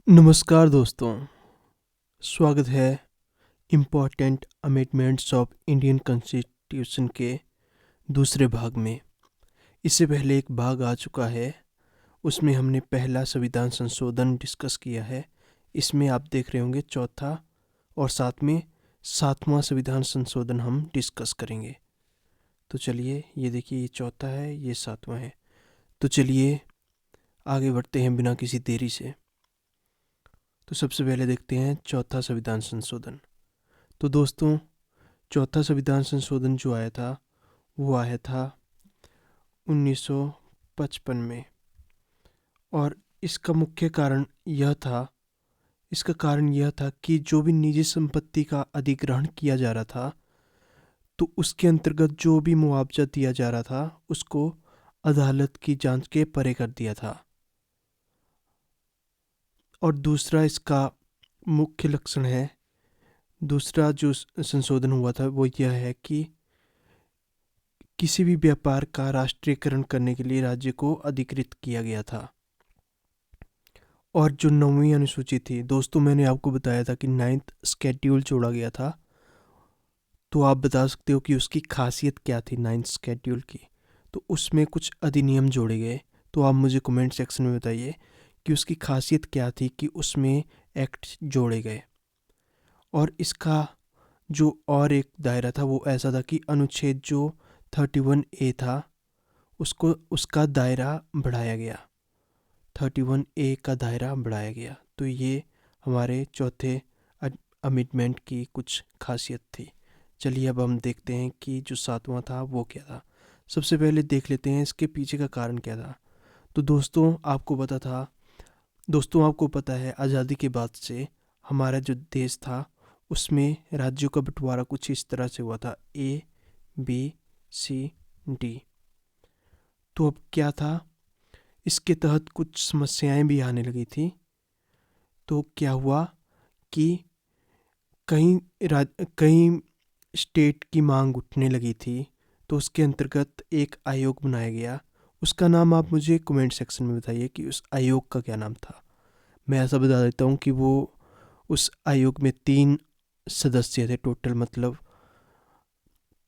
नमस्कार दोस्तों, स्वागत है important amendments of Indian constitution के दूसरे भाग में। इससे पहले एक भाग आ चुका है, उसमें हमने पहला संविधान संशोधन डिस्कस किया है। इसमें आप देख रहे होंगे चौथा और साथ में सातवां संविधान संशोधन हम डिस्कस करेंगे। तो चलिए, ये देखिए, ये चौथा है, ये सातवां है। तो चलिए आगे बढ़ते हैं बिना किसी देरी से। तो सबसे पहले देखते हैं चौथा संविधान संशोधन। तो दोस्तों, चौथा संविधान संशोधन जो आया था वो आया था 1955 में। और इसका मुख्य कारण यह था इसका कारण यह था कि जो भी निजी संपत्ति का अधिग्रहण किया जा रहा था, तो उसके अंतर्गत जो भी मुआवजा दिया जा रहा था उसको अदालत की जांच के परे कर दिया था। और दूसरा इसका मुख्य लक्षण है, दूसरा जो संशोधन हुआ था वो यह है कि किसी भी व्यापार का राष्ट्रीयकरण करने के लिए राज्य को अधिकृत किया गया था। और जो 9वीं अनुसूची थी दोस्तों, मैंने आपको बताया था कि 9th स्केड्यूल जोड़ा गया था। तो आप बता सकते हो कि उसकी खासियत क्या थी 9th स्केड्यूल की। तो उसमें कुछ अधिनियम जोड़े गए। तो आप मुझे कमेंट सेक्शन में बताइए कि उसकी खासियत क्या थी कि उसमें एक्ट जोड़े गए। और इसका जो और एक दायरा था वो ऐसा था कि अनुच्छेद जो 31A था उसको उसका दायरा बढ़ाया गया। 31A का दायरा बढ़ाया गया। तो ये हमारे चौथे अमेंडमेंट की कुछ खासियत थी। चलिए अब हम देखते हैं कि जो सातवां था वो क्या था। सबसे पहले देख लेते हैं इसके पीछे का कारण क्या था। तो दोस्तों आपको पता है, आज़ादी के बाद से हमारा जो देश था उसमें राज्यों का बंटवारा कुछ इस तरह से हुआ था, A B C D। तो अब क्या था, इसके तहत कुछ समस्याएं भी आने लगी थी। तो क्या हुआ कि कई स्टेट की मांग उठने लगी थी। तो उसके अंतर्गत एक आयोग बनाया गया। उसका नाम आप मुझे कमेंट सेक्शन में बताइए कि उस आयोग का क्या नाम था। मैं ऐसा बता देता हूँ कि वो उस आयोग में 3 सदस्य थे टोटल, मतलब।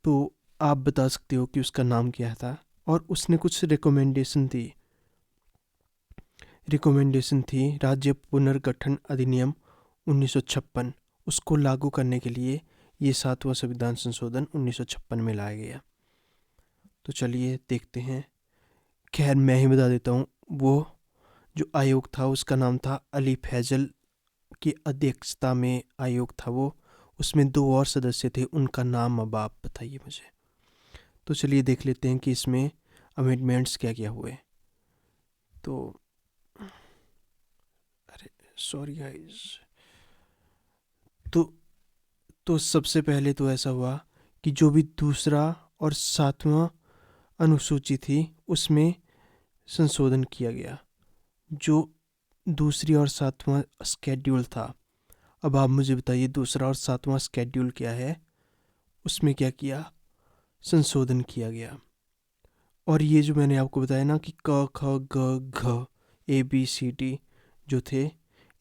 तो आप बता सकते हो कि उसका नाम क्या था। और उसने कुछ रिकमेंडेशन थी राज्य पुनर्गठन अधिनियम 1956। उसको लागू करने के लिए ये सातवां संविधान संशोधन 1956 में लाया गया। तो चलिए देखते हैं। खैर, मैं ही बता देता हूँ। वो जो आयोग था उसका नाम था अली फैजल की अध्यक्षता में आयोग था वो। उसमें 2 और सदस्य थे, उनका नाम अब आप बताइए मुझे। तो चलिए देख लेते हैं कि इसमें अमेंडमेंट्स क्या क्या हुए। तो अरे सॉरी गाइस। तो तो सबसे पहले तो ऐसा हुआ कि जो भी दूसरा और सातवां अनुसूची थी उसमें संशोधन किया गया। जो दूसरी और सातवां स्केड्यूल था, अब आप मुझे बताइए दूसरा और सातवां स्केड्यूल क्या है, उसमें क्या किया, संशोधन किया गया। और ये जो मैंने आपको बताया ना कि क ख ग घ ABCD जो थे,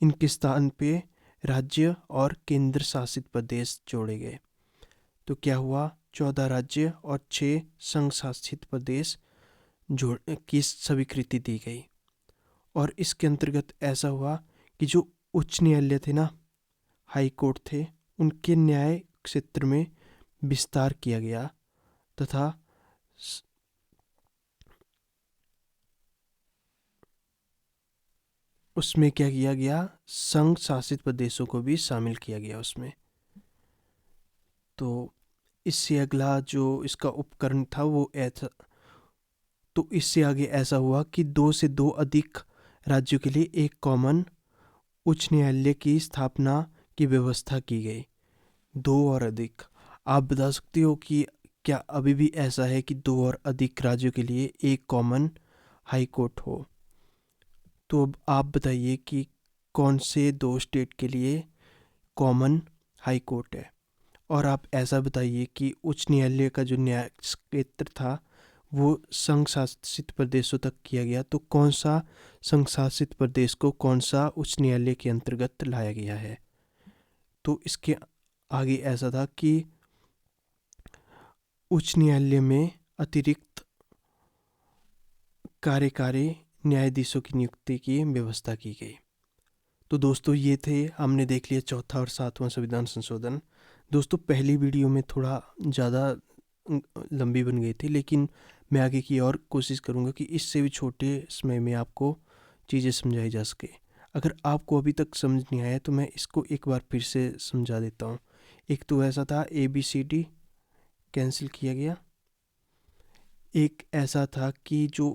इनके स्थान पे राज्य और केंद्र शासित प्रदेश जोड़े गए। तो क्या हुआ, 14 राज्य और 6 संघ शासित प्रदेश जोड़ की स्वीकृति दी गई। और इसके अंतर्गत ऐसा हुआ कि जो उच्च न्यायालय थे ना, हाई कोर्ट थे, उनके न्याय क्षेत्र में विस्तार किया गया। तथा उसमें क्या किया गया, संघ शासित प्रदेशों को भी शामिल किया गया उसमें। तो इससे अगला जो इसका उपकरण था वो ऐसा, तो इससे आगे ऐसा हुआ कि 2 से 2 अधिक राज्यों के लिए एक कॉमन उच्च न्यायालय की स्थापना की व्यवस्था की गई। 2 और अधिक, आप बता सकते हो कि क्या अभी भी ऐसा है कि 2 और अधिक राज्यों के लिए एक कॉमन हाई कोर्ट हो। तो अब आप बताइए कि कौन से 2 स्टेट के लिए कॉमन हाई कोर्ट है। और आप ऐसा बताइए कि उच्च न्यायालय का जो न्याय क्षेत्र था वो संघ शासित प्रदेशों तक किया गया। तो कौन सा संघ शासित प्रदेश को कौन सा उच्च न्यायालय के अंतर्गत लाया गया है? तो इसके आगे ऐसा था कि उच्च न्यायालय में अतिरिक्त कार्यकारी न्यायाधीशों की नियुक्ति की व्यवस्था की गई। तो दोस्तों ये थे, हमने देख लिया चौथा और सातवां संविधान संशोधन। दोस्तों पहली वीडियो में थोड़ा ज़्यादा लंबी बन गई थी, लेकिन मैं आगे की और कोशिश करूँगा कि इससे भी छोटे समय में आपको चीज़ें समझाई जा सके। अगर आपको अभी तक समझ नहीं आया तो मैं इसको एक बार फिर से समझा देता हूँ। एक तो ऐसा था ABCD कैंसिल किया गया। एक ऐसा था कि जो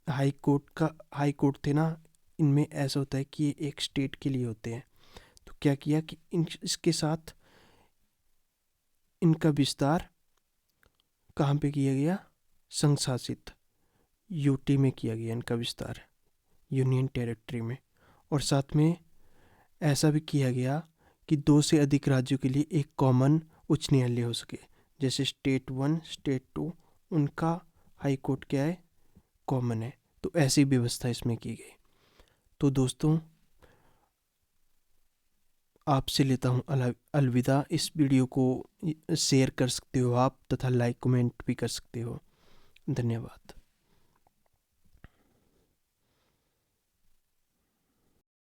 हाई कोर्ट थे ना, इनमें ऐसा होता है कि ये एक स्टेट के लिए होते हैं। तो क्या किया कि इसके साथ इनका विस्तार कहाँ पे किया गया? संघ शासित यूटी में किया गया इनका विस्तार, यूनियन टेरिटरी में। और साथ में ऐसा भी किया गया कि 2 से अधिक राज्यों के लिए एक कॉमन उच्च न्यायालय हो सके। जैसे स्टेट 1 स्टेट 2 उनका हाई कोर्ट क्या है? कॉमन है। तो ऐसी व्यवस्था इसमें की गई। तो दोस्तों आपसे लेता हूँ अलविदा। इस वीडियो को शेयर कर सकते हो आप, तथा लाइक कमेंट भी कर सकते हो। धन्यवाद।